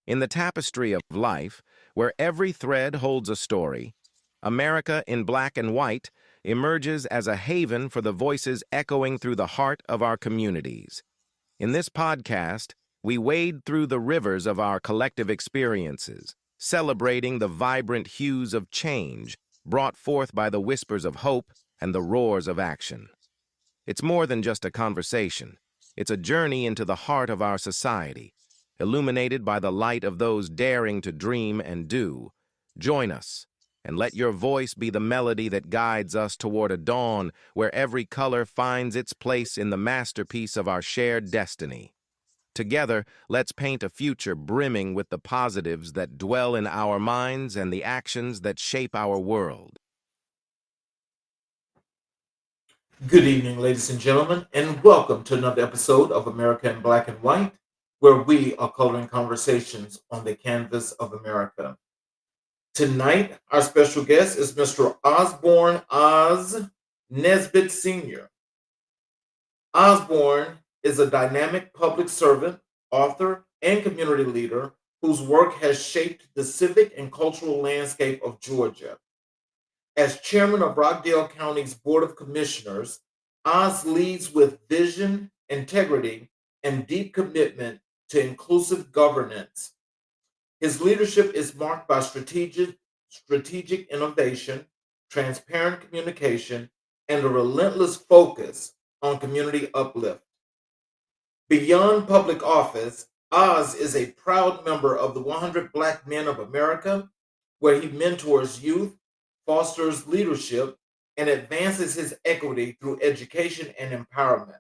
In the tapestry of life, where every thread holds a story, America in black and white emerges as a haven for the voices echoing through the heart of our communities. In this podcast, we wade through the rivers of our collective experiences, celebrating the vibrant hues of change brought forth by the whispers of hope and the roars of action. It's more than just a conversation. It's a journey into the heart of our society, illuminated by the light of those daring to dream and do. Join us, and let your voice be the melody that guides us toward a dawn where every color finds its place in the masterpiece of our shared destiny. Together, let's paint a future brimming with the positives that dwell in our minds and the actions that shape our world. Good evening, ladies and gentlemen, and welcome to another episode of America in Black and White, where we are coloring conversations on the canvas of America. Tonight, our special guest is Mr. Osborn Oz Nesbitt Sr. Osborn is a dynamic public servant, author, and community leader whose work has shaped the civic and cultural landscape of Georgia. As chairman of Rockdale County's Board of Commissioners, Oz leads with vision, integrity, and deep commitment to inclusive governance. His leadership is marked by strategic innovation, transparent communication, and a relentless focus on community uplift. Beyond public office, Oz is a proud member of the 100 Black Men of America, where he mentors youth, fosters leadership, and advances his equity through education and empowerment.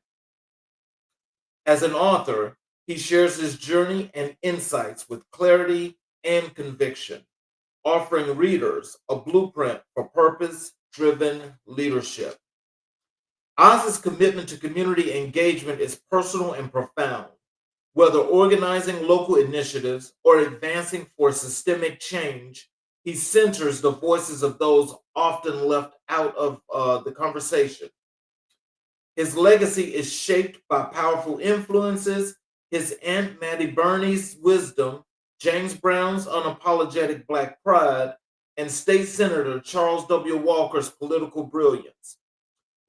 As an author, he shares his journey and insights with clarity and conviction, offering readers a blueprint for purpose driven leadership. Oz's commitment to community engagement is personal and profound. Whether organizing local initiatives or advancing for systemic change, he centers the voices of those often left out of the conversation. His legacy is shaped by powerful influences, his Aunt Mattie Burney's wisdom, James Brown's unapologetic Black pride, and State Senator Charles W. Walker's political brilliance.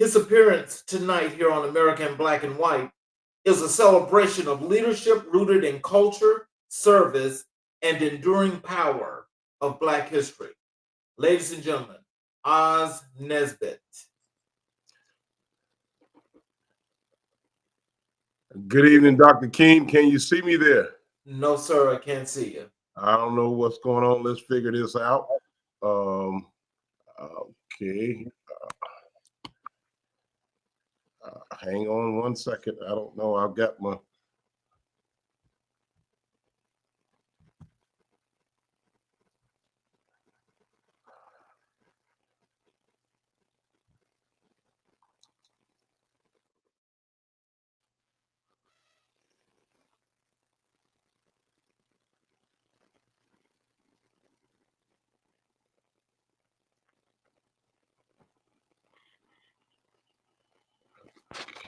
His appearance tonight here on American Black and White is a celebration of leadership rooted in culture, service, and enduring power of Black history. Ladies and gentlemen, Oz Nesbitt. Good evening, Dr. King. Can you see me there? No, sir, I can't see you. I don't know what's going on. Let's figure this out. Um, okay. Hang on one second. I don't know. I've got my.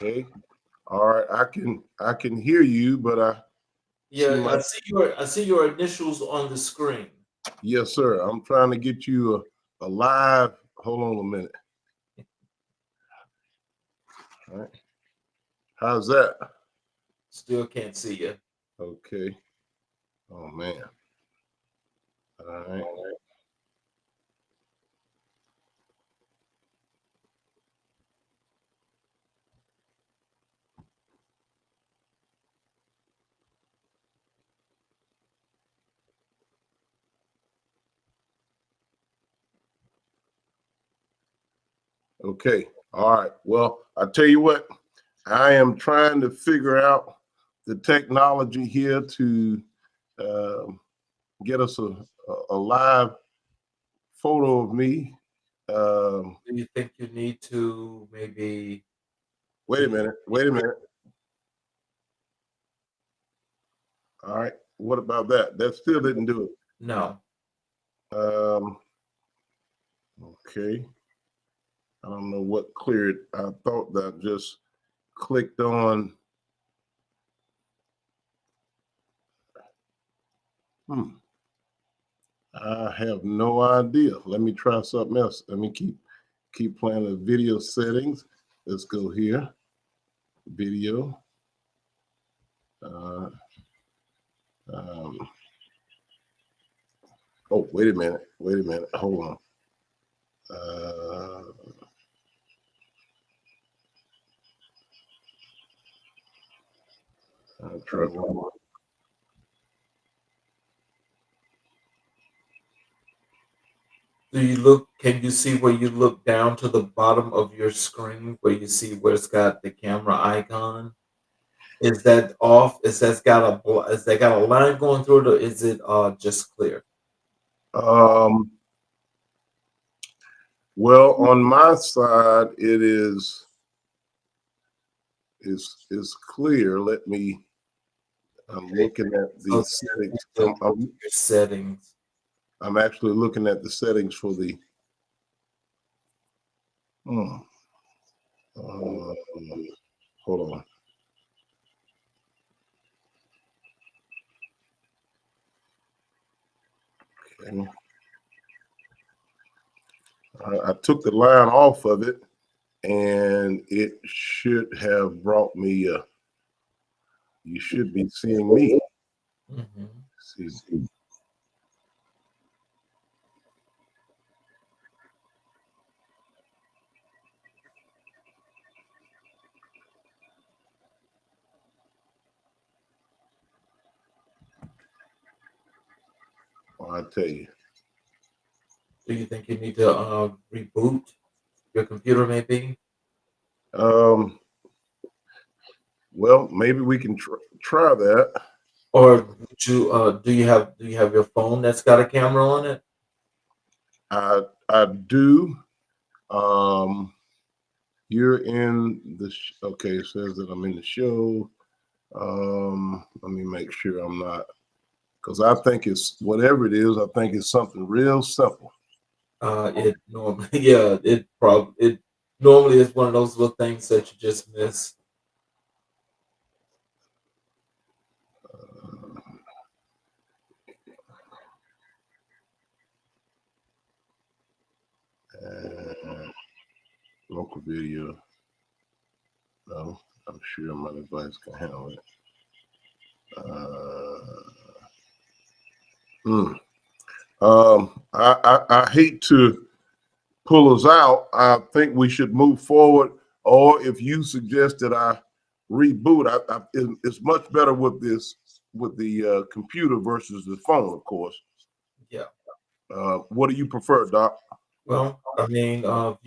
Okay. All right. I can hear you, but I see your initials on the screen. Yes, sir. I'm trying to get you a live. Hold on a minute. All right. How's that? Still can't see you. Okay. Oh man. All right. Okay. All right. Well, I tell you what, I am trying to figure out the technology here to get us a live photo of me. Do you think you need to maybe? Wait a minute. Wait a minute. All right. What about that? That still didn't do it. No. Okay. I don't know what cleared. I thought that just clicked on. I have no idea. Let me try something else. Let me keep playing the video settings. Let's go here. Video. Oh, wait a minute. Wait a minute. Hold on. I'll try one more. Do you look? Can you see where you look down to the bottom of your screen where you see where it's got the camera icon? Is that off? Is that got a line going through it, or is it just clear? Well, on my side, it is clear. Let me. I'm looking at the settings. Your settings. I'm actually looking at the settings for the. Hold on. Okay. I took the line off of it, and it should have brought me. You should be seeing me. Mm-hmm. See. I tell you. Do you think you need to reboot your computer, maybe? Well, maybe we can try that. Or would you do you have your phone that's got a camera on it? I do. You're in the okay. It says that I'm in the show. Let me make sure I'm not, because I think it's whatever it is. I think it's something real simple. It normally, yeah, it normally is one of those little things that you just miss. Local video. No, I'm sure my device can handle it. I hate to pull us out. I think we should move forward. Or if you suggest that I reboot, it's much better with the computer versus the phone, of course. Yeah. What do you prefer, Doc? Well, I mean, if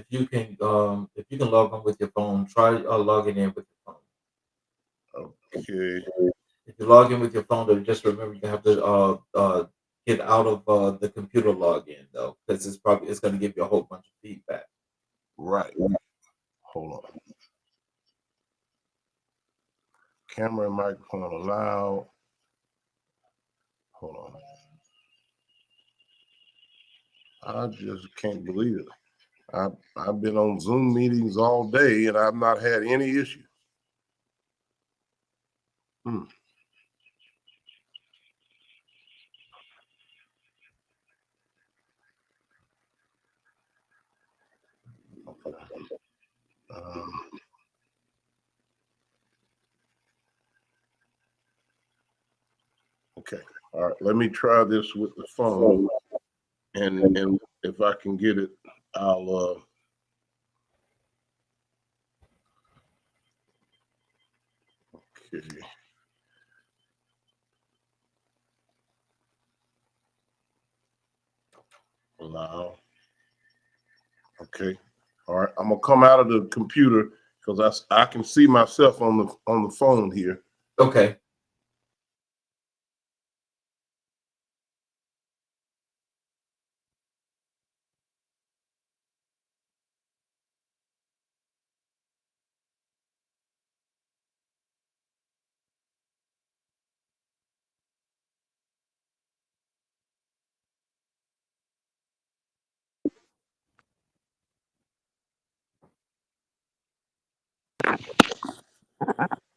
you can log on with your phone, try logging in with your phone. Okay. If you log in with your phone, then just remember you have to get out of the computer login though, because it's going to give you a whole bunch of feedback. Right. Hold on. Camera and microphone allowed. Hold on. I just can't believe it. I've been on Zoom meetings all day and I've not had any issue. Okay. All right. Let me try this with the phone, and if I can get it, I'll. Okay. Allow. Okay. All right. I'm gonna come out of the computer because I can see myself on the phone here. Okay.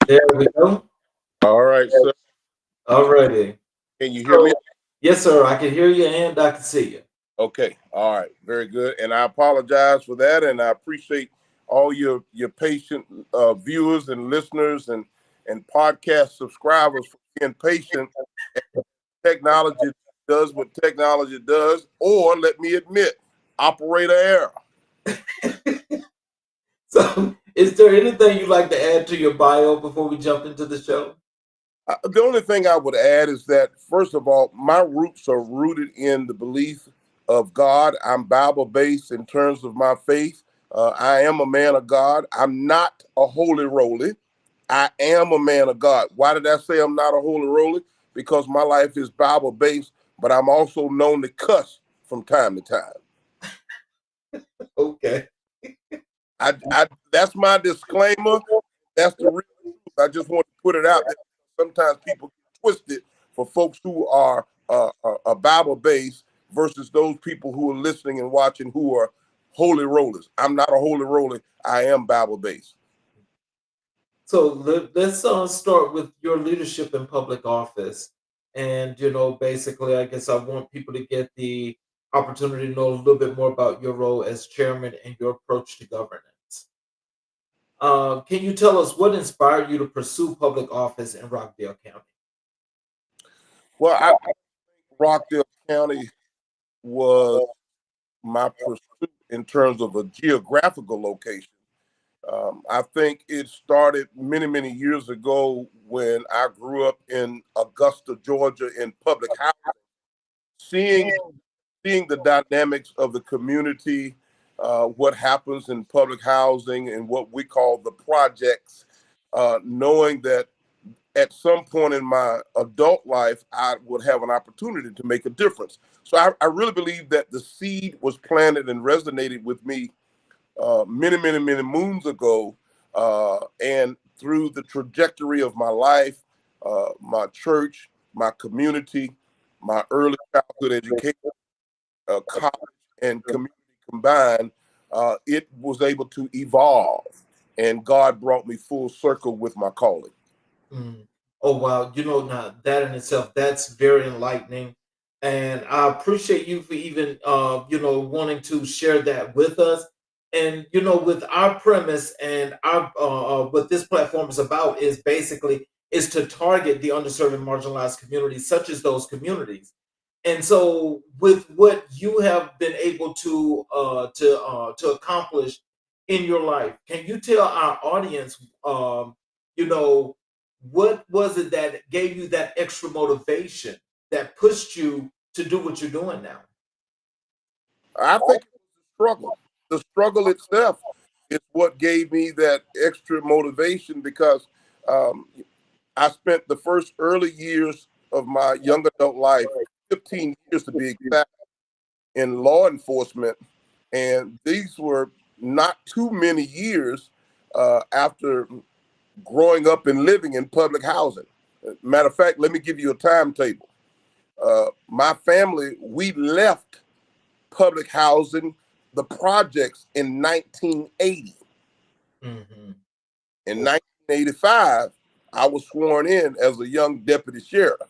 There we go. All right, sir. Alrighty. Can you hear me? So, yes, sir. I can hear you and I can see you. Okay. All right. Very good. And I apologize for that. And I appreciate all your patient viewers and listeners and podcast subscribers for being patient. Technology does what technology does, or let me admit, operator error. So, is there anything you'd like to add to your bio before we jump into the show? The only thing I would add is that, first of all, my roots are rooted in the belief of God. I'm Bible based in terms of my faith. I am a man of God. I'm not a holy roly. I am a man of God. Why did I say I'm not a holy roly? Because my life is Bible based, but I'm also known to cuss from time to time. Okay. That's my disclaimer. That's the real truth. I just want to put it out there. Sometimes people get twisted for folks who are Bible based versus those people who are listening and watching who are holy rollers. I'm not a holy roller. I am Bible based. So let's start with your leadership in public office. And, basically, I guess I want people to get the opportunity to know a little bit more about your role as chairman and your approach to governance. Can you tell us what inspired you to pursue public office in Rockdale County? Well, Rockdale County was my pursuit in terms of a geographical location. I think it started many, many years ago when I grew up in Augusta, Georgia, in public housing, seeing seeing the dynamics of the community, what happens in public housing and what we call the projects, knowing that at some point in my adult life, I would have an opportunity to make a difference. So I really believe that the seed was planted and resonated with me many, many, many moons ago. And through the trajectory of my life, my church, my community, my early childhood education, college, and community combined, it was able to evolve. And God brought me full circle with my calling. Mm. Oh wow, now that in itself, that's very enlightening. And I appreciate you for even wanting to share that with us. And with our premise and our what this platform is about is basically is to target the underserved and marginalized communities, such as those communities. And so, with what you have been able to accomplish in your life, can you tell our audience, you know, what was it that gave you that extra motivation that pushed you to do what you're doing now? I think it was the struggle. The struggle itself is what gave me that extra motivation because um, I spent the first early years of my young adult life, 15 years to be exact, in law enforcement. And these were not too many years after growing up and living in public housing. Matter of fact, let me give you a timetable. My family, we left public housing, the projects in 1980. Hmm. In 1985, I was sworn in as a young deputy sheriff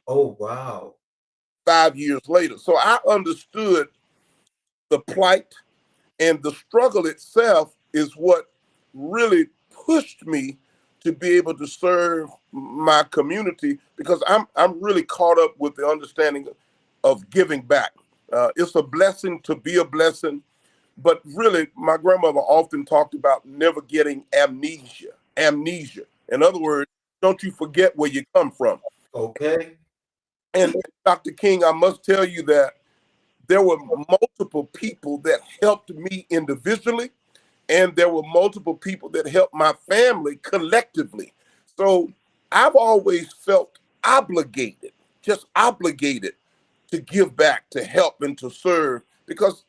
Oh wow. 5 years later. So I understood the plight and the struggle itself is what really pushed me to be able to serve my community because I'm really caught up with the understanding of giving back. It's a blessing to be a blessing, but really, my grandmother often talked about never getting amnesia. Amnesia. In other words, don't you forget where you come from. Okay. And Dr. King, I must tell you that there were multiple people that helped me individually, and there were multiple people that helped my family collectively. So I've always felt obligated, just obligated to give back, to help, and to serve because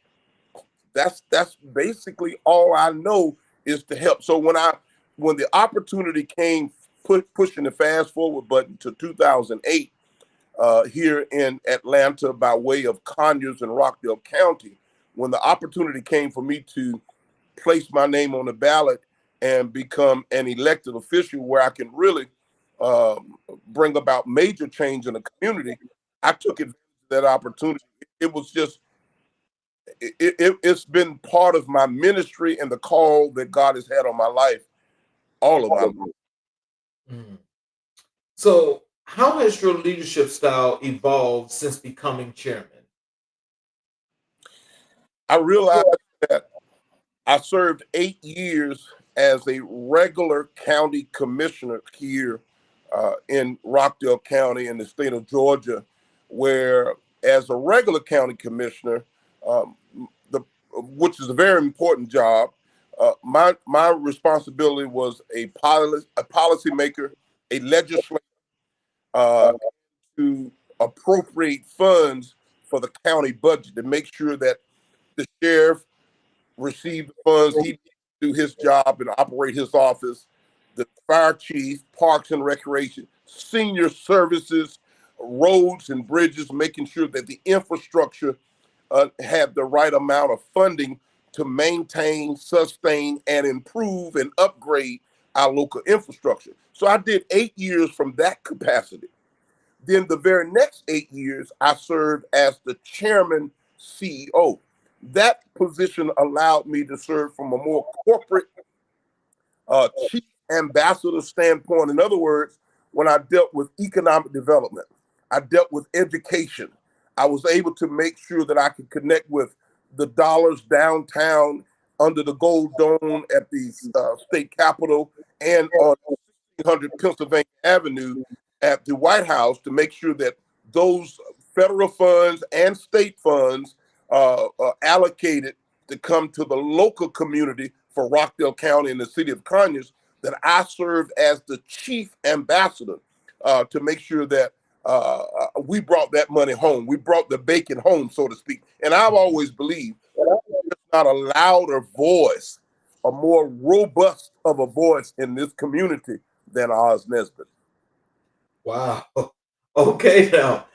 that's basically all I know is to help. So when the opportunity came, pushing the fast forward button to 2008 here in Atlanta by way of Conyers and Rockdale County, when the opportunity came for me to place my name on the ballot and become an elected official where I can really bring about major change in the community, I took advantage of that opportunity. It was just, it's been part of my ministry and the call that God has had on my life, all of my life. Mm. So, how has your leadership style evolved since becoming chairman? I realized that I served 8 years as a regular county commissioner here in Rockdale County in the state of Georgia, where as a regular county commissioner, um, which is a very important job, my responsibility was a policy maker, a legislator, uh, to appropriate funds for the county budget to make sure that the sheriff receive the funds he needs to do his job and operate his office, the fire chief, parks and recreation, senior services, roads and bridges, making sure that the infrastructure have the right amount of funding to maintain, sustain, and improve and upgrade our local infrastructure. So I did 8 years from that capacity. Then the very next 8 years, I served as the chairman CEO. That position allowed me to serve from a more corporate chief ambassador standpoint. In other words, when I dealt with economic development, I dealt with education. I was able to make sure that I could connect with the dollars downtown under the gold dome at the state capitol and on 100 Pennsylvania Avenue at the White House to make sure that those federal funds and state funds are allocated to come to the local community for Rockdale County and the city of Conyers, that I served as the chief ambassador to make sure that we brought that money home. We brought the bacon home, so to speak. And I've always believed there's not a louder voice, a more robust of a voice in this community than Oz Nesbitt. Wow. Okay, now,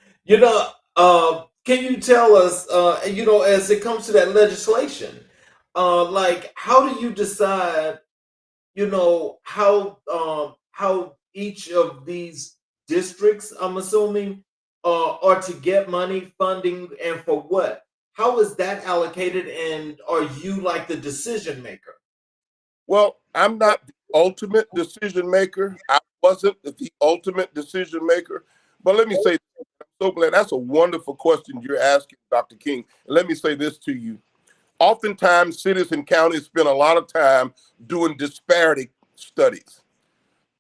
can you tell us, as it comes to that legislation, like, how do you decide, how each of these districts, I'm assuming, are to get money, funding, and for what? How is that allocated, and are you like the decision maker? Well, I'm not the ultimate decision maker. I wasn't the ultimate decision maker. But let me say, I'm so glad. That's a wonderful question you're asking, Dr. King. And let me say this to you. Oftentimes, cities and counties spend a lot of time doing disparity studies.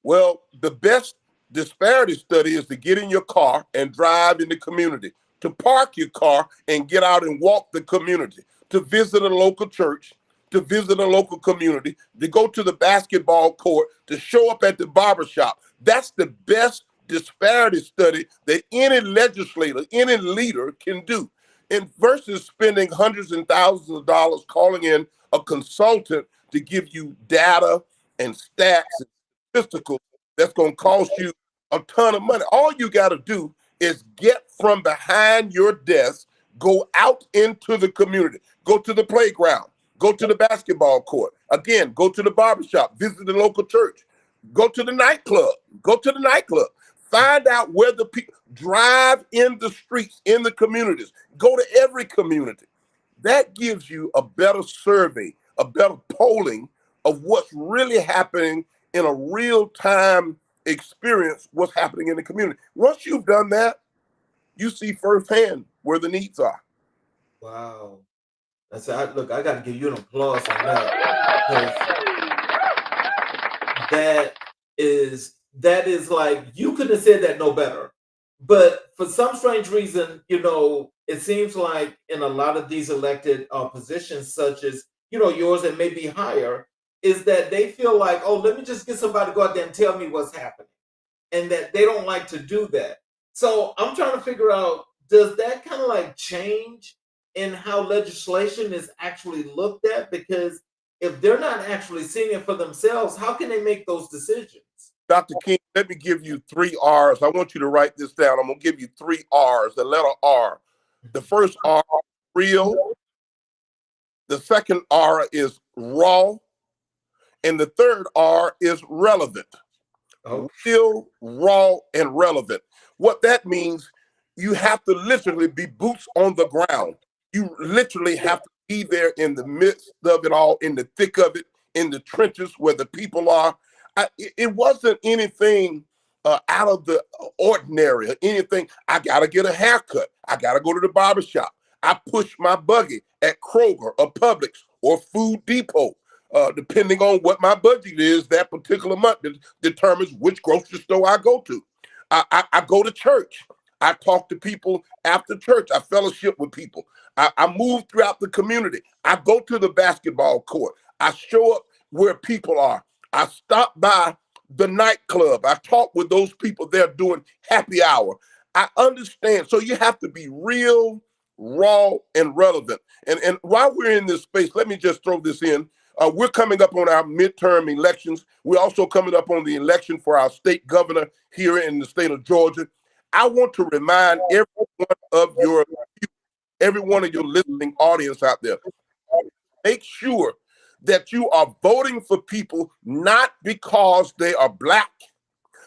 Well, the best disparity study is to get in your car and drive in the community, to park your car and get out and walk the community, to visit a local church, to visit a local community, to go to the basketball court, to show up at the barbershop. That's the best disparity study that any legislator, any leader can do. And versus spending hundreds and thousands of dollars calling in a consultant to give you data and stats and statistical that's going to cost you a ton of money. All you got to do is get from behind your desk, go out into the community, go to the playground, go to the basketball court. Again, go to the barbershop, visit the local church, go to the nightclub, go to the nightclub. Find out where the people drive in the streets, in the communities. Go to every community. That gives you a better survey, a better polling of what's really happening in a real-time experience, what's happening in the community. Once you've done that, you see firsthand where the needs are. Wow. Look, I got to give you an applause on that, because that is like, you couldn't have said that no better. But for some strange reason, it seems like in a lot of these elected positions, such as yours and maybe higher, is that they feel like, oh, let me just get somebody to go out there and tell me what's happening, and that they don't like to do that. So I'm trying to figure out, does that kind of like change in how legislation is actually looked at? Because if they're not actually seeing it for themselves, how can they make those decisions? Dr. King, let me give you 3 R's. I want you to write this down. I'm going to give you 3 R's, the letter R. The first R, real. The second R is raw. And the third R is relevant. Oh, real, raw, and relevant. What that means, you have to literally be boots on the ground. You literally have to be there in the midst of it all, in the thick of it, in the trenches where the people are. It wasn't anything out of the ordinary or anything. I got to get a haircut. I got to go to the barber shop. I push my buggy at Kroger or Publix or Food Depot. Depending on what my budget is that particular month determines which grocery store I go to. I go to church. I talk to people after church. I fellowship with people. I move throughout the community. I go to the basketball court. I show up where people are. I stop by the nightclub. I talk with those people there doing happy hour. I understand. So you have to be real, raw, and relevant. And while we're in this space, let me just throw this in. We're coming up on our midterm elections. We're also coming up on the election for our state governor here in the state of Georgia. I want to remind every one of your listening audience out there, make sure that you are voting for people not because they are Black,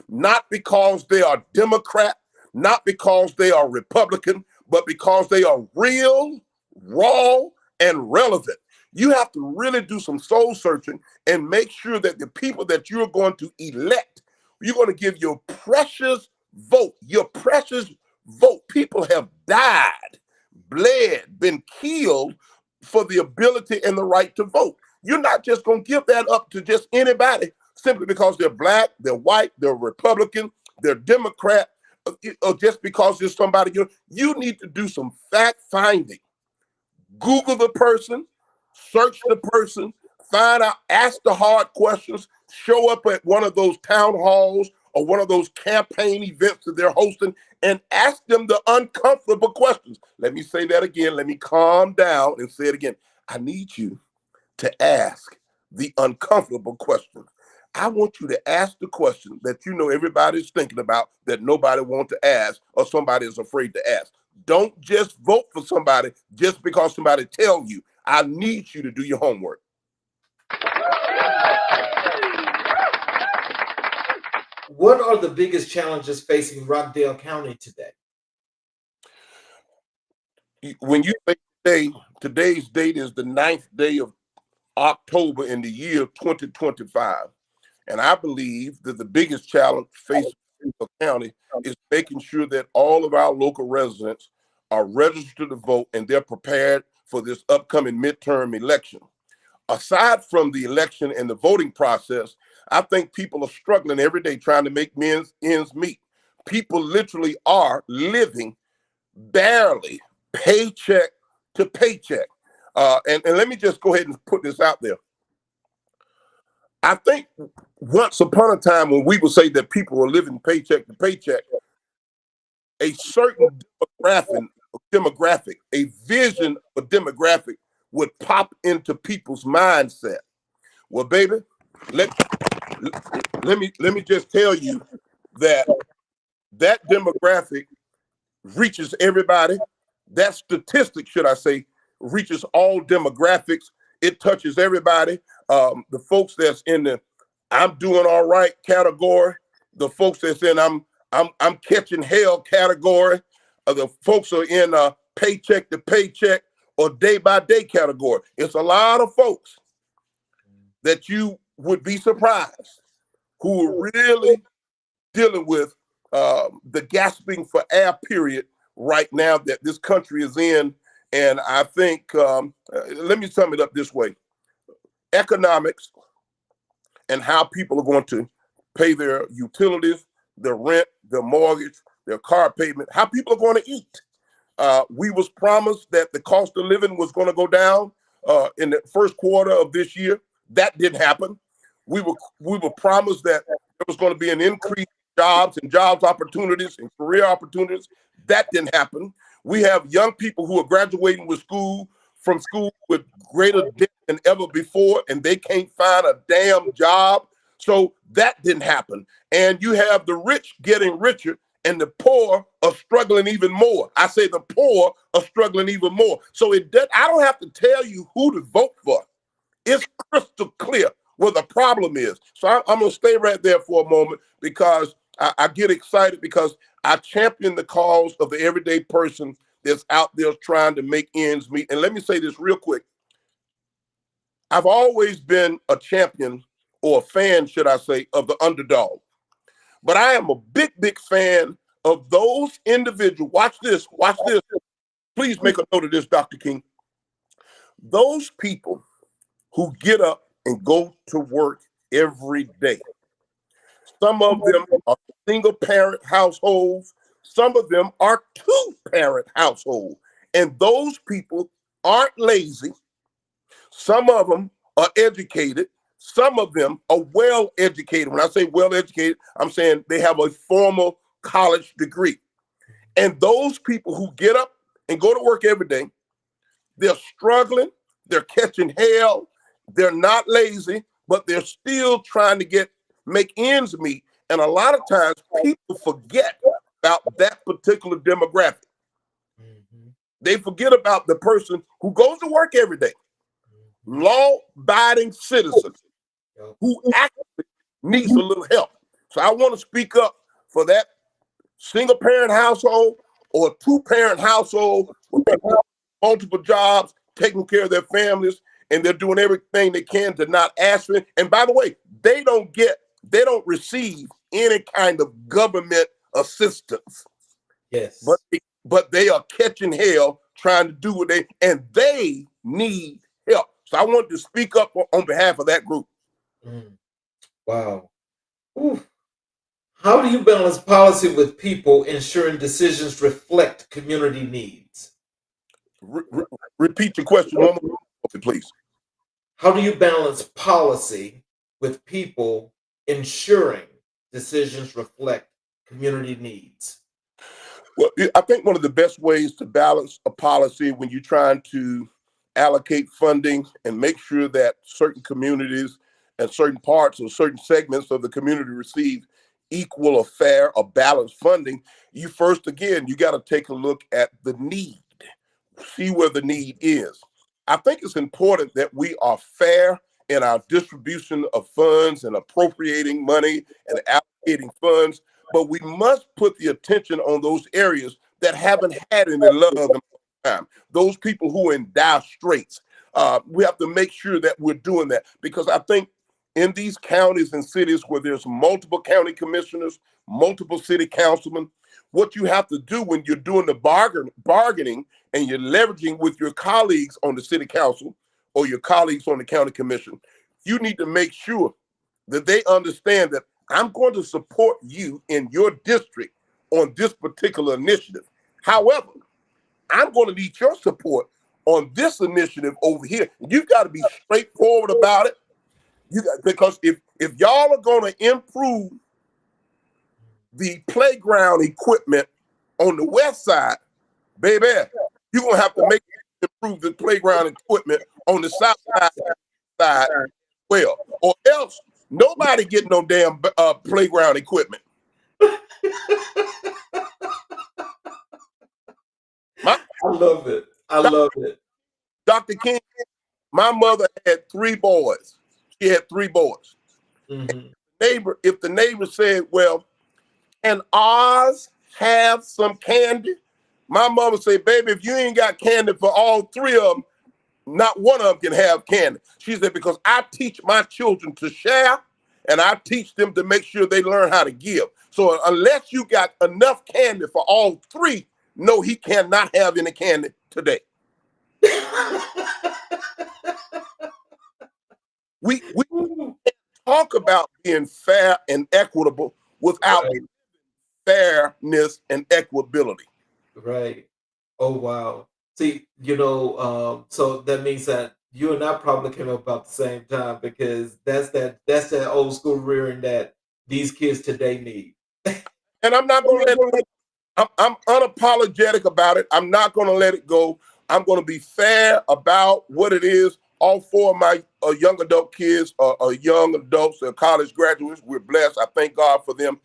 not because they are Democrat, not because they are Republican, but because they are real, raw, and relevant. You have to really do some soul searching and make sure that the people that you're going to elect, you're going to give your precious vote, your precious vote. People have died, bled, been killed for the ability and the right to vote. You're not just going to give that up to just anybody simply because they're Black, they're white, they're Republican, they're Democrat, or just because there's somebody. You need to do some fact finding. Google the person, search the person, find out, ask the hard questions, show up at one of those town halls or one of those campaign events that they're hosting and ask them the uncomfortable questions. Let me say that again. Let me calm down and say it again. I need you to ask the uncomfortable questions. I want you to ask the question that you know everybody's thinking about that nobody wants to ask or somebody is afraid to ask. Don't just vote for somebody just because somebody tells you. I need you to do your homework. what are the biggest challenges facing Rockdale County today? When you say today, today's date is the 9th day of October in the year 2025. And I believe that the biggest challenge facing the county is making sure that all of our local residents are registered to vote and they're prepared for this upcoming midterm election. Aside from the election and the voting process, I think people are struggling every day trying to make ends meet. People literally are living barely paycheck to paycheck. And let me just go ahead and put this out there. I think once upon a time when we would say that people were living paycheck to paycheck, a certain demographic, a vision of demographic would pop into people's mindset. Well, baby, let me just tell you that that demographic reaches everybody. That statistic, should I say, reaches all demographics. It touches everybody. The folks that's in the "I'm doing all right" category, the folks that's in I'm catching hell category, the folks are in paycheck to paycheck or day by day category. It's a lot of folks that you would be surprised who are really dealing with the gasping for air period right now that this country is in. And I think, let me sum it up this way. Economics and how people are going to pay their utilities, their rent, their mortgage, their car payment, how people are going to eat. We was promised that the cost of living was going to go down in the first quarter of this year. That didn't happen. We were promised that there was going to be an increase in jobs and jobs opportunities and career opportunities. That didn't happen. We have young people who are graduating from school with greater debt than ever before, and they can't find a damn job. So that didn't happen. And you have the rich getting richer and the poor are struggling even more. I say the poor are struggling even more. So I don't have to tell you who to vote for. It's crystal clear. where the problem is. So I'm going to stay right there for a moment because I get excited because I champion the cause of the everyday person that's out there trying to make ends meet. And let me say this real quick. I've always been a champion, or a fan, should I say, of the underdog. But I am a big, big fan of those individuals. Watch this. Watch this. Please make a note of this, Dr. King. Those people who get up and go to work every day. Some of them are single parent households. Some of them are two parent households. And those people aren't lazy. Some of them are educated. Some of them are well educated. When I say well educated, I'm saying they have a formal college degree. And those people who get up and go to work every day, they're struggling, they're catching hell, they're not lazy, but they're still trying to make ends meet. And a lot of times people forget about that particular demographic. Mm-hmm. They forget about the person who goes to work every day, law-abiding citizen who actually needs a little help. So I want to speak up for that single-parent household or two-parent household with people with multiple jobs, taking care of their families, and they're doing everything they can to not ask for it. And by the way, they don't receive any kind of government assistance. Yes. But they are catching hell trying to do what and they need help. So I wanted to speak up on behalf of that group. Wow. Ooh. How do you balance policy with people ensuring decisions reflect community needs? Repeat your question one more time, please. How do you balance policy with people ensuring decisions reflect community needs? Well, I think one of the best ways to balance a policy when you're trying to allocate funding and make sure that certain communities and certain parts or certain segments of the community receive equal or fair or balanced funding, you got to take a look at the need, see where the need is. I think it's important that we are fair in our distribution of funds and appropriating money and allocating funds, but we must put the attention on those areas that haven't had any love in a long time. Those people who are in dire straits. We have to make sure that we're doing that, because I think in these counties and cities where there's multiple county commissioners, multiple city councilmen, what you have to do when you're doing the bargaining and you're leveraging with your colleagues on the city council or your colleagues on the county commission, you need to make sure that they understand that I'm going to support you in your district on this particular initiative. However, I'm going to need your support on this initiative over here. You've got to be straightforward about it. Because if y'all are going to improve the playground equipment on the west side, baby, you're going to have to improve the playground equipment on the south side as well. Or else nobody get no damn playground equipment. I love it. I love it. Dr. King, my mother had 3 boys. She had 3 boys. Mm-hmm. If the neighbor said, well, can ours have some candy? My mama said, baby, if you ain't got candy for all 3 of them, not one of them can have candy. She said, because I teach my children to share and I teach them to make sure they learn how to give. So unless you got enough candy for all 3, no, he cannot have any candy today. We can't talk about being fair and equitable without fairness and equitability. Right. Oh, wow. See, so that means that you and I probably came up about the same time, because that's that old school rearing that these kids today need. And I'm not going to let it, I'm unapologetic about it. I'm not going to let it go. I'm going to be fair about what it is. All 4 of my young adult kids are young adults, they're college graduates. We're blessed. I thank God for them.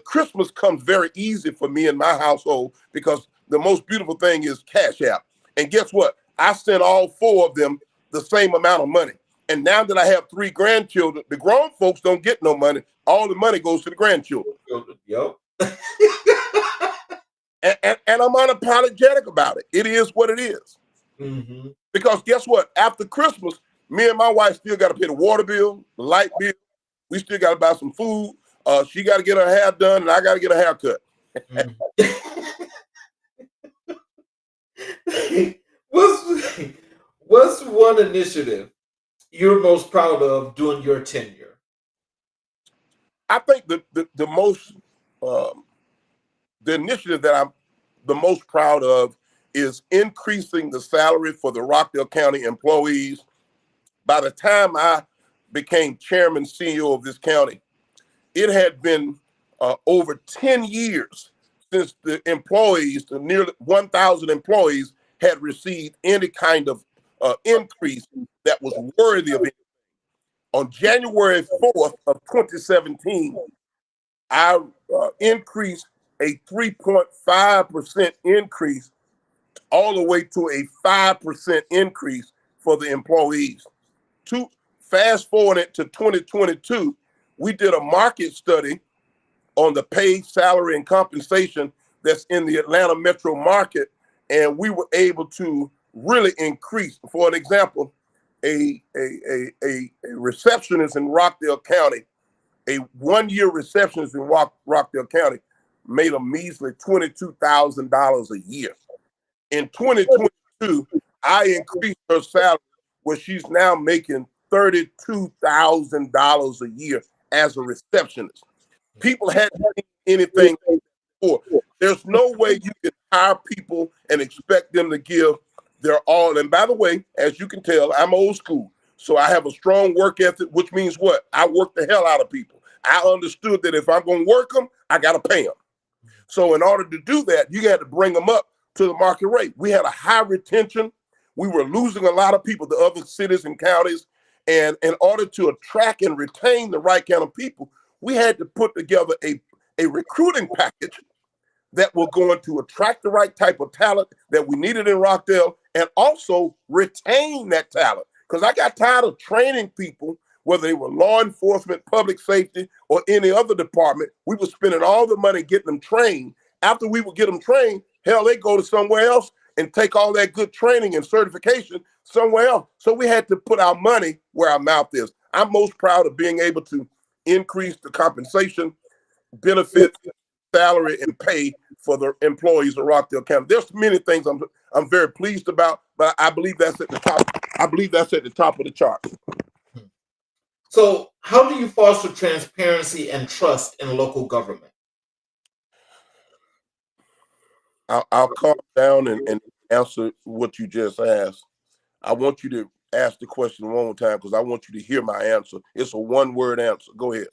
Christmas comes very easy for me in my household because the most beautiful thing is Cash App. And guess what? I sent all 4 of them the same amount of money. And now that I have 3 grandchildren, the grown folks don't get no money. All the money goes to the grandchildren. Yep. And I'm unapologetic about it. It is what it is. Mm-hmm. Because guess what? After Christmas, me and my wife still got to pay the water bill, the light bill. We still got to buy some food. She got to get her hair done, and I got to get a haircut. What's one initiative you're most proud of during your tenure? I think the initiative that I'm the most proud of is increasing the salary for the Rockdale County employees. By the time I became chairman, CEO of this county, it had been over 10 years since the employees, the nearly 1,000 employees, had received any kind of increase that was worthy of it. On January 4th of 2017, I increased a 3.5% increase all the way to a 5% increase for the employees. Fast forward it to 2022, we did a market study on the pay, salary, and compensation that's in the Atlanta metro market, and we were able to really increase. For an example, a receptionist in Rockdale County, a one-year receptionist in Rockdale County made a measly $22,000 a year. In 2022, I increased her salary where she's now making $32,000 a year as a receptionist. People hadn't seen anything before. There's no way you can hire people and expect them to give their all. And by the way, as you can tell, I'm old school. So I have a strong work ethic, which means what? I work the hell out of people. I understood that if I'm going to work them, I got to pay them. So in order to do that, you had to bring them up to the market rate. We had a high retention. We were losing a lot of people to other cities and counties. And in order to attract and retain the right kind of people, we had to put together a recruiting package that were going to attract the right type of talent that we needed in Rockdale and also retain that talent. Because I got tired of training people, whether they were law enforcement, public safety, or any other department. We were spending all the money getting them trained. After we would get them trained, hell, they go to somewhere else and take all that good training and certification somewhere else. So we had to put our money where our mouth is. I'm most proud of being able to increase the compensation, benefits, salary, and pay for the employees of Rockdale County. There's many things I'm very pleased about, but I believe that's at the top. I believe that's at the top of the chart. So, how do you foster transparency and trust in local government? I'll calm down and answer what you just asked. I want you to ask the question one more time because I want you to hear my answer. It's a one-word answer. Go ahead.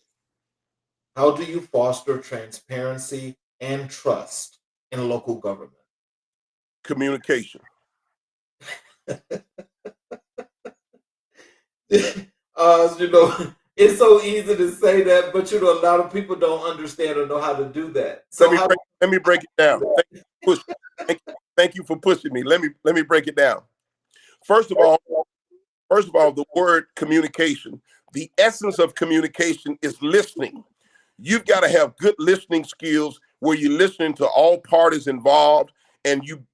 How do you foster transparency and trust in local government? Communication. It's so easy to say that, but a lot of people don't understand or know how to do that. So let me break it down. Thank you for pushing me. Let me break it down. First of all, the word communication. The essence of communication is listening. You've got to have good listening skills where you're listening to all parties involved and you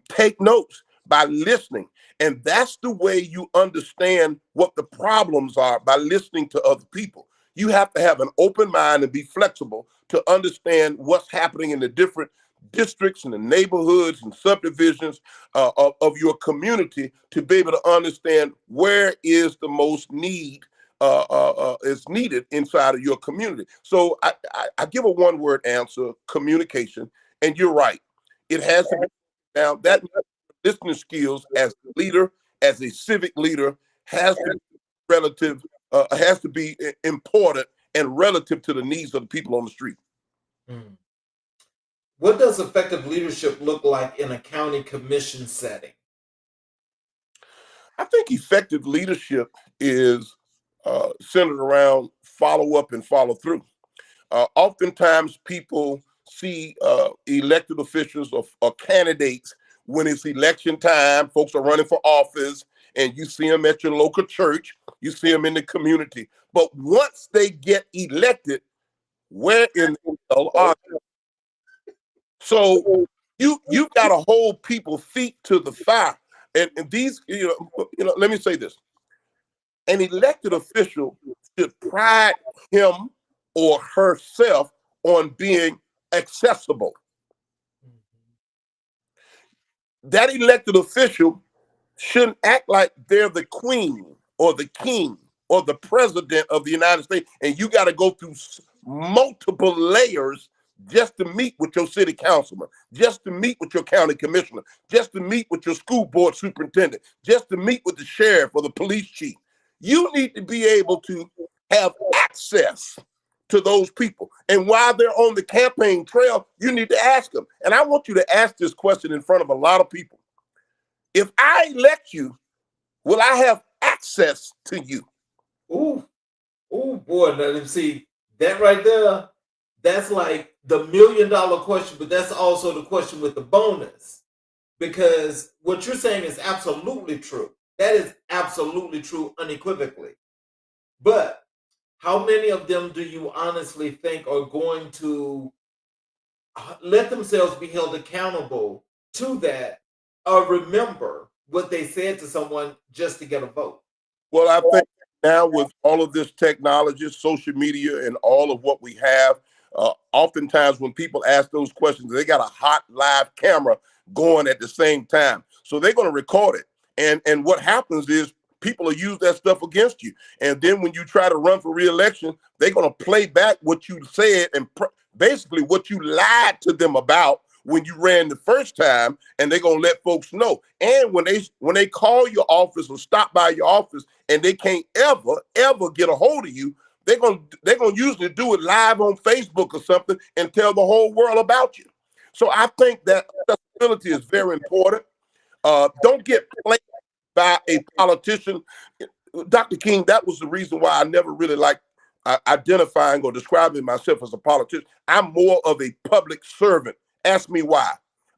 take notes by listening. And that's the way you understand what the problems are, by listening to other people. You have to have an open mind and be flexible to understand what's happening in the different districts and the neighborhoods and subdivisions of your community to be able to understand where is the most need is needed inside of your community. So I give a one-word answer: communication. And you're right. It has to be now that listening skills as a leader, as a civic leader, has to be relative, has to be important and relative to the needs of the people on the street. Mm. What does effective leadership look like in a county commission setting? I think effective leadership is centered around follow up and follow through. Oftentimes people see elected officials or candidates when it's election time. Folks are running for office and you see them at your local church, you see them in the community. But once they get elected, where in the hell are they? So you got to hold people feet to the fire. And these, let me say this. An elected official should pride him or herself on being accessible. That elected official shouldn't act like they're the queen or the king or the president of the United States, and you got to go through multiple layers just to meet with your city councilman, just to meet with your county commissioner, just to meet with your school board superintendent, just to meet with the sheriff or the police chief. You need to be able to have access to those people. And while they're on the campaign trail, you need to ask them. And I want you to ask this question in front of a lot of people. If I elect you, will I have access to you? Ooh, boy. Now, let me see that right there. That's like the $1 million question, but that's also the question with the bonus. Because what you're saying is absolutely true. That is absolutely true unequivocally. But how many of them do you honestly think are going to let themselves be held accountable to that or remember what they said to someone just to get a vote? Well, I think now with all of this technology, social media, and all of what we have, oftentimes when people ask those questions, they got a hot live camera going at the same time. So they're going to record it. And what happens is people will use that stuff against you. And then when you try to run for re-election, they're going to play back what you said and basically what you lied to them about when you ran the first time, and they're gonna let folks know. And when they call your office or stop by your office and they can't ever get a hold of you, they're gonna usually do it live on Facebook or something and tell the whole world about you. So I think that accessibility is very important. Don't get played by a politician. Dr. King, that was the reason why I never really liked identifying or describing myself as a politician. I'm more of a public servant. Ask me why.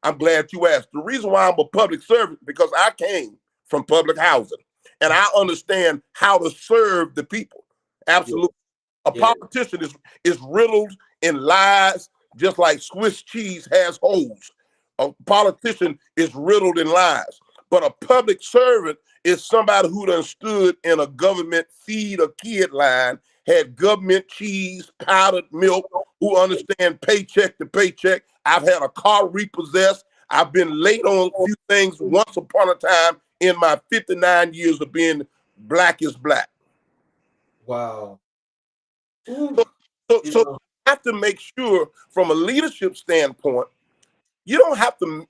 I'm glad you asked. The reason why I'm a public servant, because I came from public housing and I understand how to serve the people. Absolutely. A politician is riddled in lies, just like Swiss cheese has holes. A politician is riddled in lies. But a public servant is somebody who done stood in a government feed a kid line, had government cheese, powdered milk, who understand paycheck to paycheck. I've had a car repossessed. I've been late on a few things once upon a time in my 59 years of being black is black. Wow. So you have to make sure from a leadership standpoint, you don't have to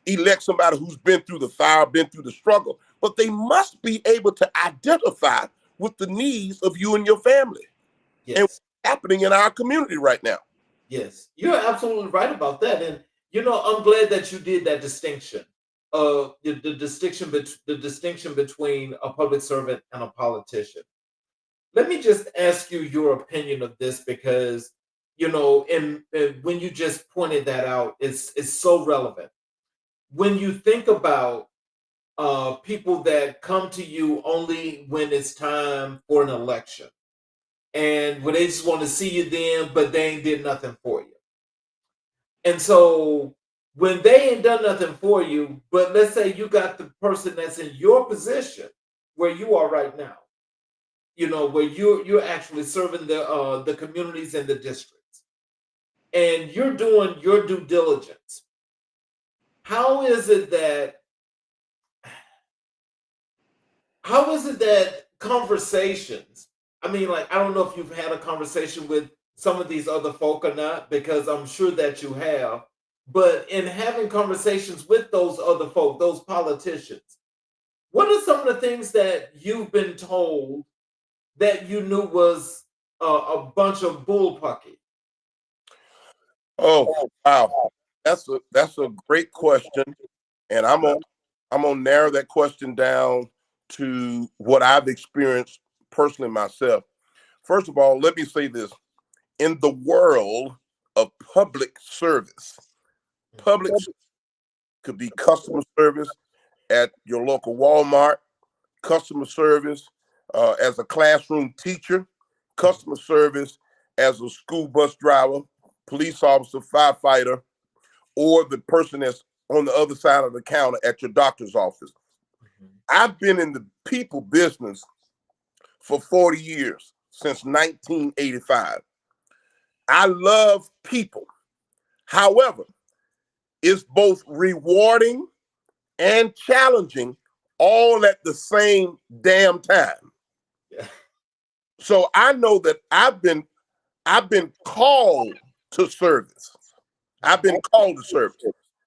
elect somebody who's been through the fire, been through the struggle, but they must be able to identify with the needs of you and your family. Yes. And what's happening in our community right now. Yes, you're absolutely right about that. And I'm glad that you did that distinction. The distinction between a public servant and a politician. Let me just ask you your opinion of this, because and when you just pointed that out, it's so relevant. When you think about people that come to you only when it's time for an election, and when they just want to see you then, but they ain't did nothing for you. And so when they ain't done nothing for you, but let's say you got the person that's in your position where you are right now, where you're actually serving the communities and the districts, and you're doing your due diligence. How is it that conversations, I mean, like, I don't know if you've had a conversation with some of these other folk or not, because I'm sure that you have, but in having conversations with those other folk, those politicians, what are some of the things that you've been told that you knew was a bunch of bullpucky? Oh, wow. That's a great question. And I'm gonna narrow that question down to what I've experienced personally myself. First of all, let me say this. In the world of public service, public could be customer service at your local Walmart. customer service as a classroom teacher, customer service as a school bus driver, police officer, firefighter, or the person that's on the other side of the counter at your doctor's office. I've been in the people business for 40 years, since 1985. I love people. However, it's both rewarding and challenging all at the same damn time. Yeah. So I know that I've been called to service. I've been called to service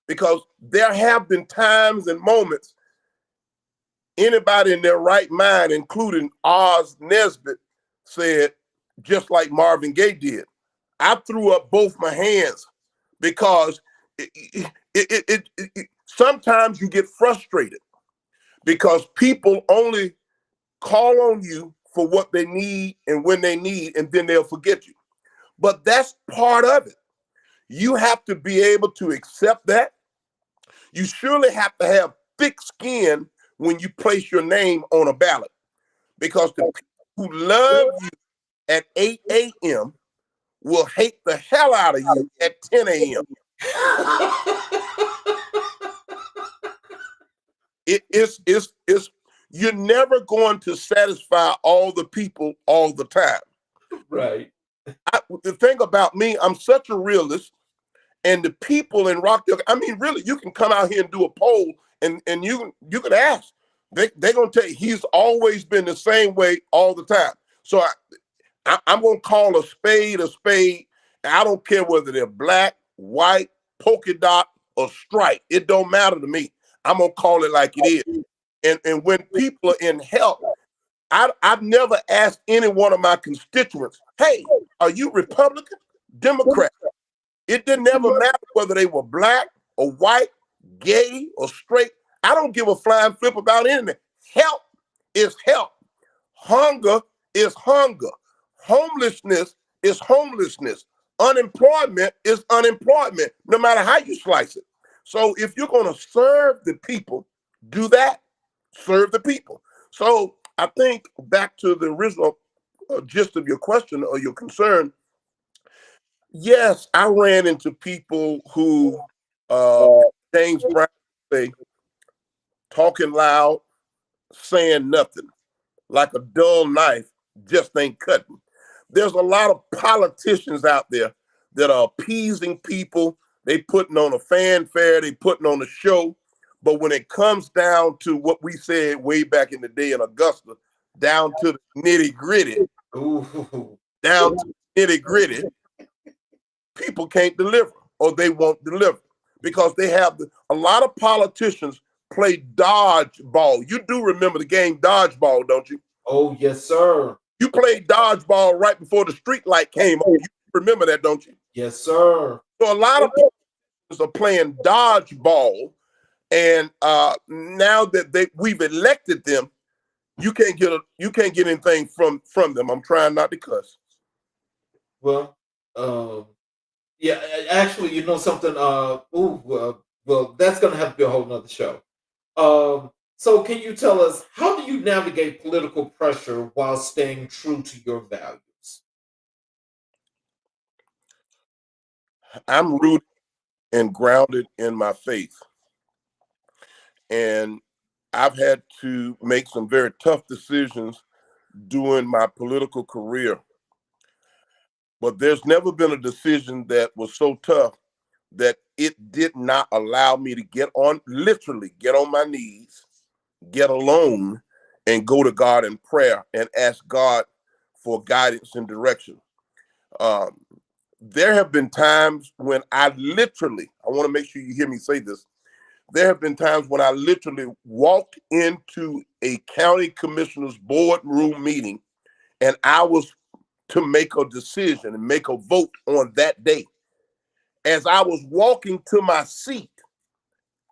because there have been times and moments anybody in their right mind, including Oz Nesbitt, said, just like Marvin Gaye did, I threw up both my hands because sometimes you get frustrated because people only call on you for what they need and when they need, and then they'll forget you. But that's part of it. You have to be able to accept that. You surely have to have thick skin when you place your name on a ballot, because the people who love you at 8 a.m. will hate the hell out of you at 10 a.m. It's you're never going to satisfy all the people all the time. Right. The thing about me, I'm such a realist, and the people in Rockdale, I mean, really, you can come out here and do a poll, and you can ask. They're gonna tell you he's always been the same way all the time. So I'm gonna call a spade a spade. And I don't care whether they're black, white, polka dot, or stripe. It don't matter to me. I'm gonna call it like it is. And when people are in help, I've never asked any one of my constituents, hey, are you Republican, Democrat? It didn't ever matter whether they were black or white, gay or straight. I don't give a flying flip about anything. Help is help. Hunger is hunger. Homelessness is homelessness. Unemployment is unemployment, no matter how you slice it. So if you're going to serve the people, do that. Serve the people. So I think back to the original gist of your question or your concern. Yes, I ran into people who James Brown say, talking loud, saying nothing, like a dull knife, just ain't cutting. There's a lot of politicians out there that are appeasing people. They putting on a fanfare, they putting on a show. But when it comes down to what we said way back in the day in Augusta, down to the nitty gritty, down to the nitty gritty, people can't deliver, or they won't deliver, because they have a lot of politicians play dodgeball. You do remember the game dodgeball, don't you? Oh, yes, sir. You played dodgeball right before the street light came on. You remember that, don't you? Yes, sir. So a lot of people are playing dodgeball, and now that we've elected them, you can't get anything from them. I'm trying not to cuss. Well, yeah, actually, you know something? Well, that's going to have to be a whole nother show. So can you tell us, how do you navigate political pressure while staying true to your values? I'm rooted and grounded in my faith. And I've had to make some very tough decisions during my political career. But there's never been a decision that was so tough that it did not allow me to literally get on my knees, get alone, and go to God in prayer and ask God for guidance and direction. There have been times when I want to make sure you hear me say this. There have been times when I literally walked into a county commissioner's boardroom meeting, and I was to make a decision and make a vote on that day. As I was walking to my seat,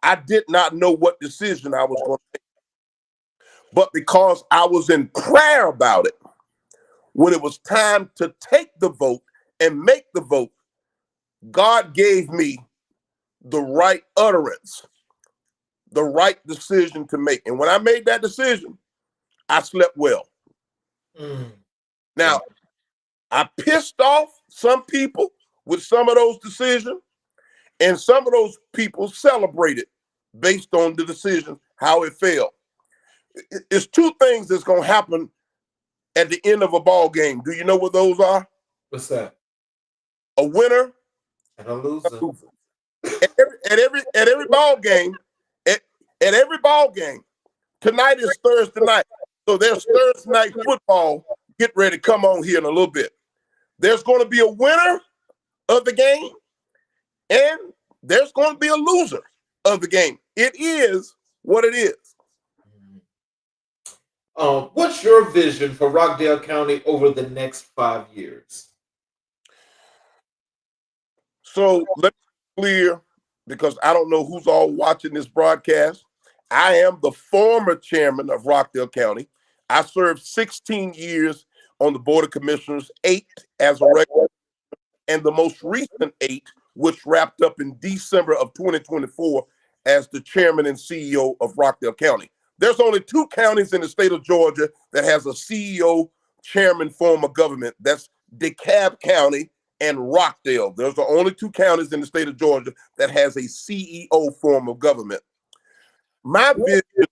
I did not know what decision I was going to make. But because I was in prayer about it, when it was time to take the vote and make the vote, God gave me the right utterance, the right decision to make. And when I made that decision, I slept well. Mm. Now, I pissed off some people with some of those decisions, and some of those people celebrated based on the decision, how it fell. It's two things that's going to happen at the end of a ball game. Do you know what those are? What's that? A winner And a loser. At every ball game, at every ball game. Tonight is Thursday night, so there's Thursday night football. Get ready, come on here in a little bit. There's going to be a winner of the game, and there's going to be a loser of the game. It is what it is. What's your vision for Rockdale County over the next 5 years? So let me be clear, because I don't know who's all watching this broadcast. I am the former chairman of Rockdale County. I served 16 years on the Board of Commissioners, 8 as a regular, and the most recent 8, which wrapped up in December of 2024 as the chairman and CEO of Rockdale County. There's only 2 counties in the state of Georgia that has a CEO chairman form of government. That's DeKalb County and Rockdale. There's the only 2 counties in the state of Georgia that has a CEO form of government. My vision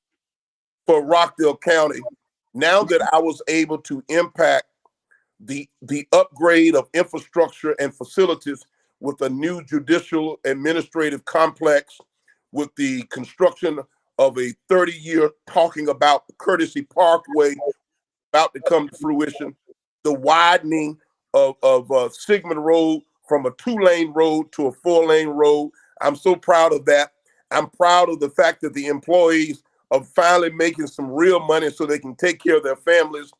for Rockdale County, now that I was able to impact the upgrade of infrastructure and facilities with a new judicial administrative complex, with the construction of a 30-year talking about Courtesy Parkway about to come to fruition, the widening of Sigmund Road from a 2-lane road to a 4-lane road. I'm so proud of that. I'm proud of the fact that the employees are finally making some real money so they can take care of their families.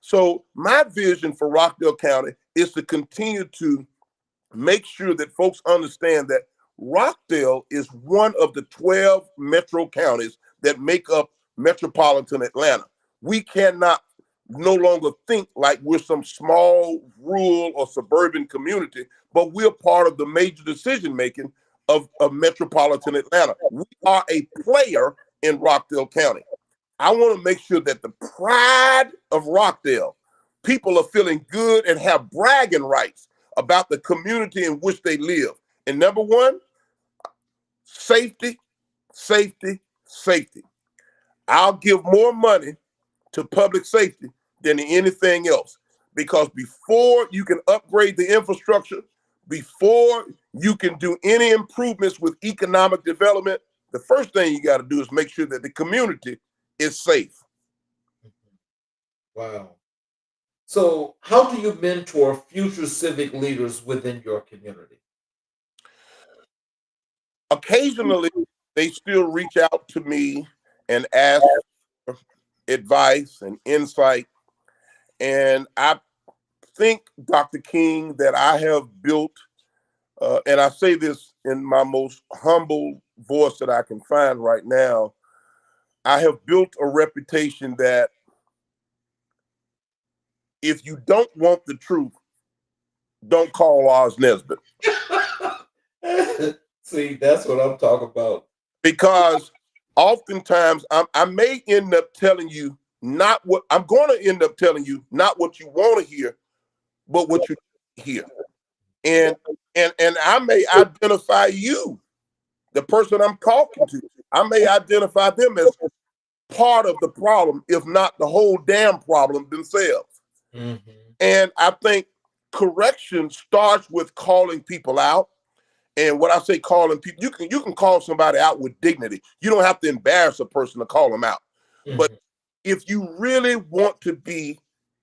So my vision for Rockdale County is to continue to make sure that folks understand that Rockdale is one of the 12 metro counties that make up metropolitan Atlanta. We cannot no longer think like we're some small rural or suburban community, but we're part of the major decision making of metropolitan Atlanta. We are a player in Rockdale County. I want to make sure that the pride of Rockdale, people are feeling good and have bragging rights about the community in which they live. And number one, safety, safety, safety. I'll give more money to public safety than to anything else, because before you can upgrade the infrastructure, before you can do any improvements with economic development, the first thing you got to do is make sure that the community is safe. Wow. So, how do you mentor future civic leaders within your community? Occasionally, they still reach out to me and ask for advice and insight. And I think, Dr. King, that I have built, and I say this in my most humble voice that I can find right now, I have built a reputation that if you don't want the truth, don't call Oz Nesbitt. See, that's what I'm talking about. Because oftentimes I may end up telling you not what I'm going to end up telling you, not what you want to hear, but what you hear. And I may identify you, the person I'm talking to. I may identify them as part of the problem, if not the whole damn problem themselves. Mm-hmm. And I think correction starts with calling people out. And when I say calling people, you can call somebody out with dignity. You don't have to embarrass a person to call them out. Mm-hmm. But if you really want to be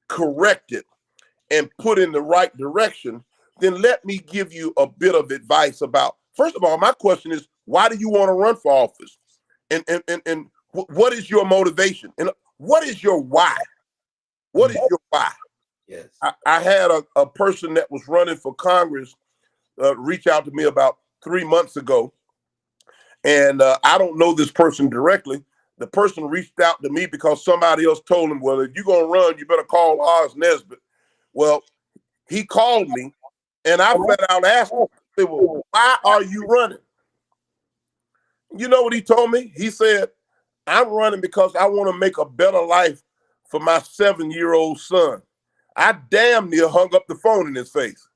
corrected and put in the right direction, then let me give you a bit of advice about, first of all, my question is, why do you want to run for office? And what is your motivation? And what is your why? What is your why? Yes. I had a person that was running for Congress reach out to me about 3 months ago. And I don't know this person directly. The person reached out to me because somebody else told him, well, if you're going to run, you better call Oz Nesbitt. Well, he called me and I flat out asked him, well, why are you running? You know what he told me? He said, I'm running because I want to make a better life for my 7-year-old son. I damn near hung up the phone in his face.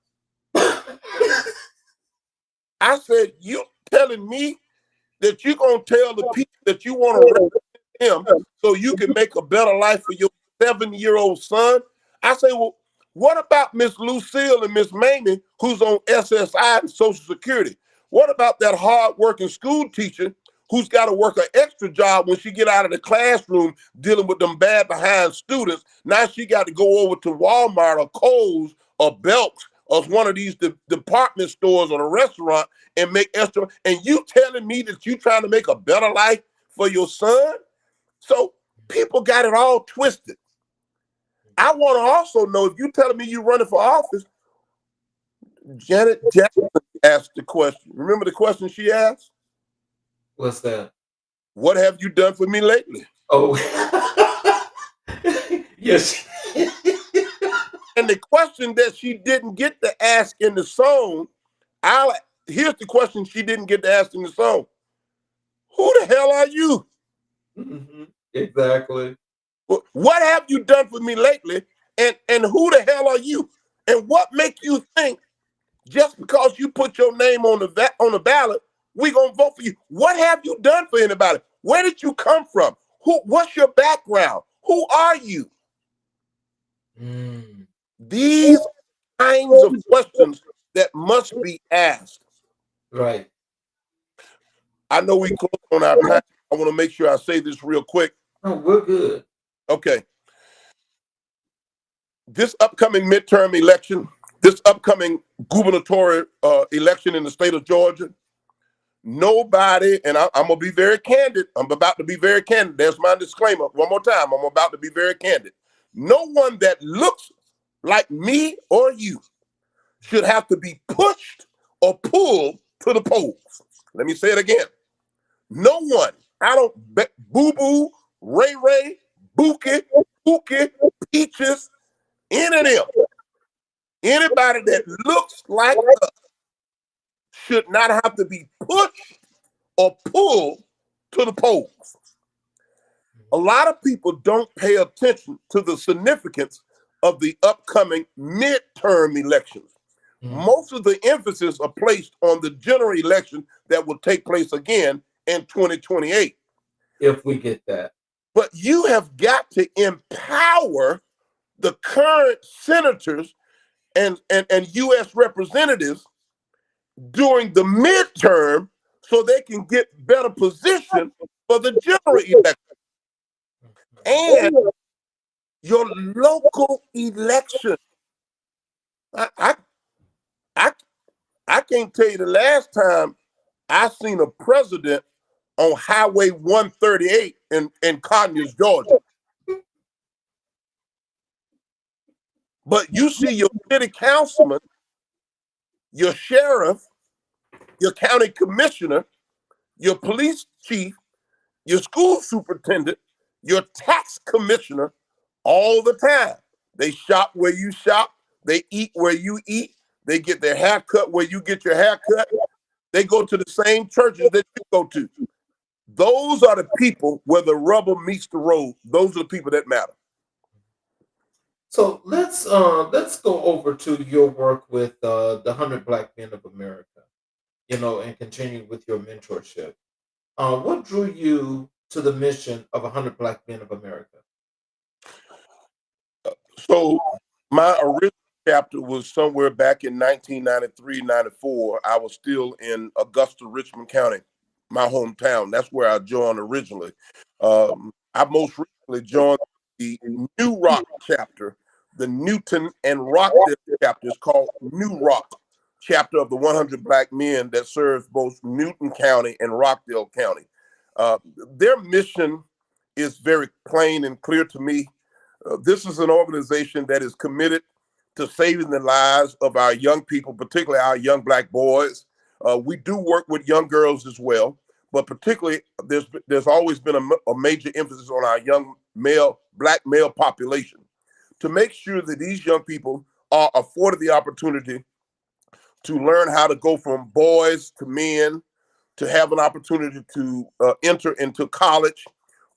I said, you telling me that you're going to tell the people that you want to represent him so you can make a better life for your 7-year-old son? I say, well, what about Miss Lucille and Miss Mamie, who's on SSI and Social Security? What about that hard-working school teacher who's got to work an extra job when she get out of the classroom dealing with them bad behind students? Now she got to go over to Walmart or Kohl's or Belk's or one of these department stores or a restaurant and make extra. And you telling me that you trying to make a better life for your son? So people got it all twisted. I want to also know, if you telling me you running for office, Janet Jackson asked the question. Remember the question she asked? What's that? What have you done for me lately? Oh, yes. And the question that she didn't get to ask in the song, here's the question she didn't get to ask in the song. Who the hell are you? Mm-hmm. Exactly. What have you done for me lately? And who the hell are you? And what makes you think just because you put your name on the ballot, we gonna vote for you? What have you done for anybody? Where did you come from? What's your background? Who are you? These kinds of questions that must be asked. Right. I know we close on our time. I want to make sure I say this real quick. No, we're good. Okay. This upcoming midterm election, this upcoming gubernatorial election in the state of Georgia, nobody, and I'm going to be very candid. I'm about to be very candid. There's my disclaimer. One more time. I'm about to be very candid. No one that looks like me or you should have to be pushed or pulled to the polls. Let me say it again. No one. I don't bet Boo-Boo, Ray Ray, Pookie, Peaches, any of them. Anybody that looks like us should not have to be pushed or pulled to the polls. A lot of people don't pay attention to the significance of the upcoming midterm elections. Most of the emphasis are placed on the general election that will take place again in 2028. If we get that. But you have got to empower the current senators and U.S. representatives during the midterm so they can get better position for the general election. And your local election. I can't tell you the last time I seen a president on Highway 138 in Conyers, Georgia. But you see your city councilman, your sheriff, your county commissioner, your police chief, your school superintendent, your tax commissioner all the time. They shop where you shop. They eat where you eat. They get their hair cut where you get your hair cut. They go to the same churches that you go to. Those are the people where the rubber meets the road. Those are the people that matter. So let's go over to your work with the 100 Black Men of America, and continue with your mentorship. What drew you to the mission of 100 Black Men of America? So my original chapter was somewhere back in 1993, 94. I was still in Augusta, Richmond County, my hometown. That's where I joined originally. I most recently joined the New Rock chapter, the Newton and Rockdale chapter. Is called New Rock, chapter of the 100 Black Men that serves both Newton County and Rockdale County. Their mission is very plain and clear to me. This is an organization that is committed to saving the lives of our young people, particularly our young Black boys. We do work with young girls as well, but particularly there's always been a major emphasis on our young Black male population to make sure that these young people are afforded the opportunity to learn how to go from boys to men, to have an opportunity to enter into college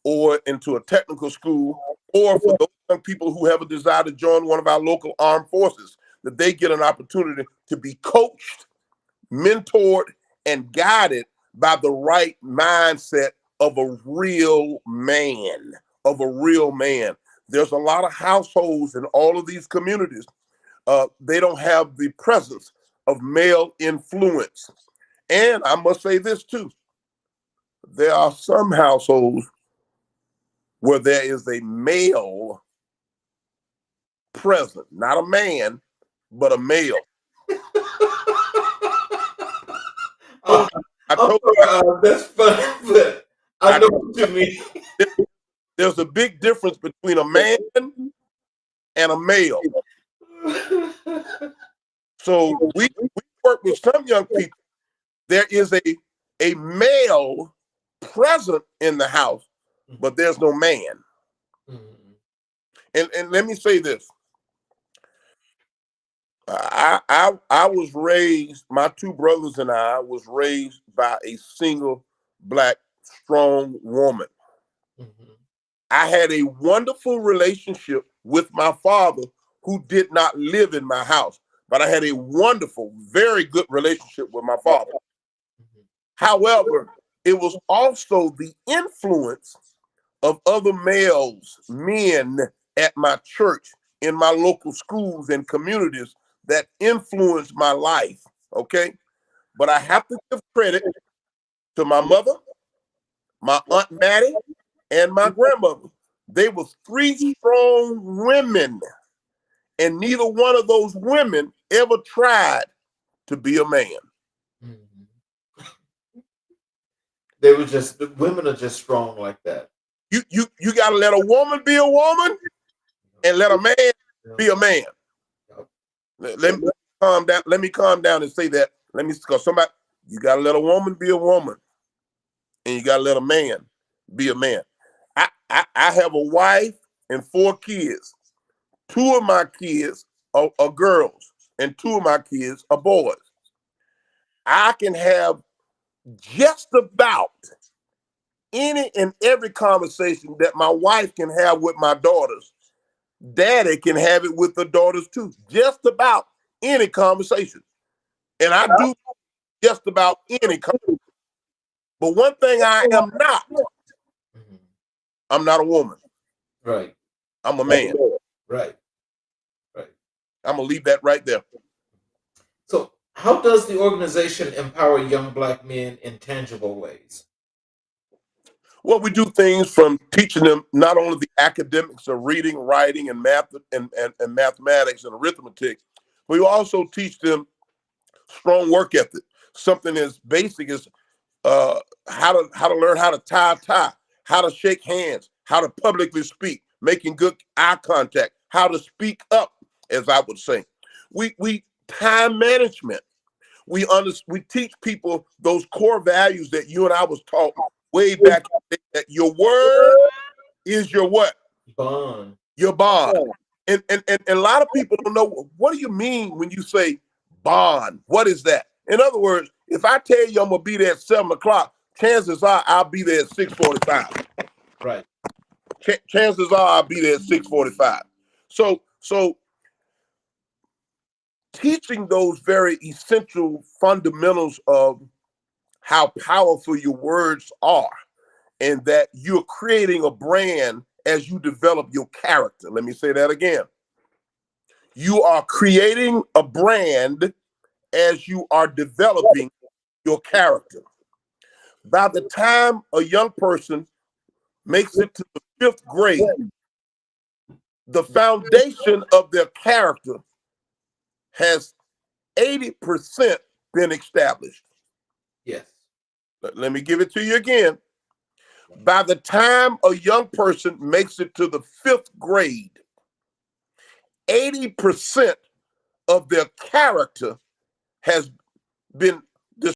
or into a technical school, or for those young people who have a desire to join one of our local armed forces, that they get an opportunity to be coached, mentored, and guided by the right mindset of a real man, There's a lot of households in all of these communities. They don't have the presence of male influence. And I must say this too. There are some households where there is a male present, not a man, but a male. I'm, I I'm told sorry, that's funny, but I know what you mean. there's a big difference between a man and a male. So we work with some young people. There is a male present in the house, but there's no man. And let me say this. I was raised, my two brothers and I was raised by a single black strong woman. I had a wonderful relationship with my father, who did not live in my house, but I had a wonderful, very good relationship with my father. However, it was also the influence of other males, men at my church, in my local schools and communities that influenced my life. Okay. But I have to give credit to my mother, my Aunt Maddie, and my grandmother. They were three strong women, and neither one of those women ever tried to be a man. They were just, the women are just strong like that. You got to let a woman be a woman, and let a man be a man. Let me calm down. Let me calm down and say that. Because somebody, you got to let a woman be a woman, and you got to let a man be a man. I have a wife and 4 kids. 2 of my kids are girls, and 2 of my kids are boys. I can have just about any and every conversation that my wife can have with my daughters. Daddy can have it with the daughters too. Just about any conversation. And I do just about any conversation. But one thing I am not, I'm not a woman. Right. I'm a man. Right. I'm going to leave that right there. So, how does the organization empower young black men in tangible ways? Well, we do things from teaching them not only the academics of reading, writing, and math and mathematics and arithmetic, but we also teach them strong work ethic. Something as basic as how to learn how to tie a tie, how to shake hands, how to publicly speak, making good eye contact, how to speak up, as I would say. We time management. We teach people those core values that you and I was taught way back in the day, that your word is your what? Bond. Your bond. And a lot of people don't know, what do you mean when you say bond? What is that? In other words, if I tell you I'm gonna be there at 7 o'clock, chances are I'll be there at 6:45. Right. Chances are I'll be there at 6:45. So teaching those very essential fundamentals of how powerful your words are, and that you're creating a brand as you develop your character. Let me say that again. You are creating a brand as you are developing your character. By the time a young person makes it to the 5th grade, the foundation of their character has 80% been established. Yes. Let me give it to you again. By the time a young person makes it to the 5th grade, 80% of their character has been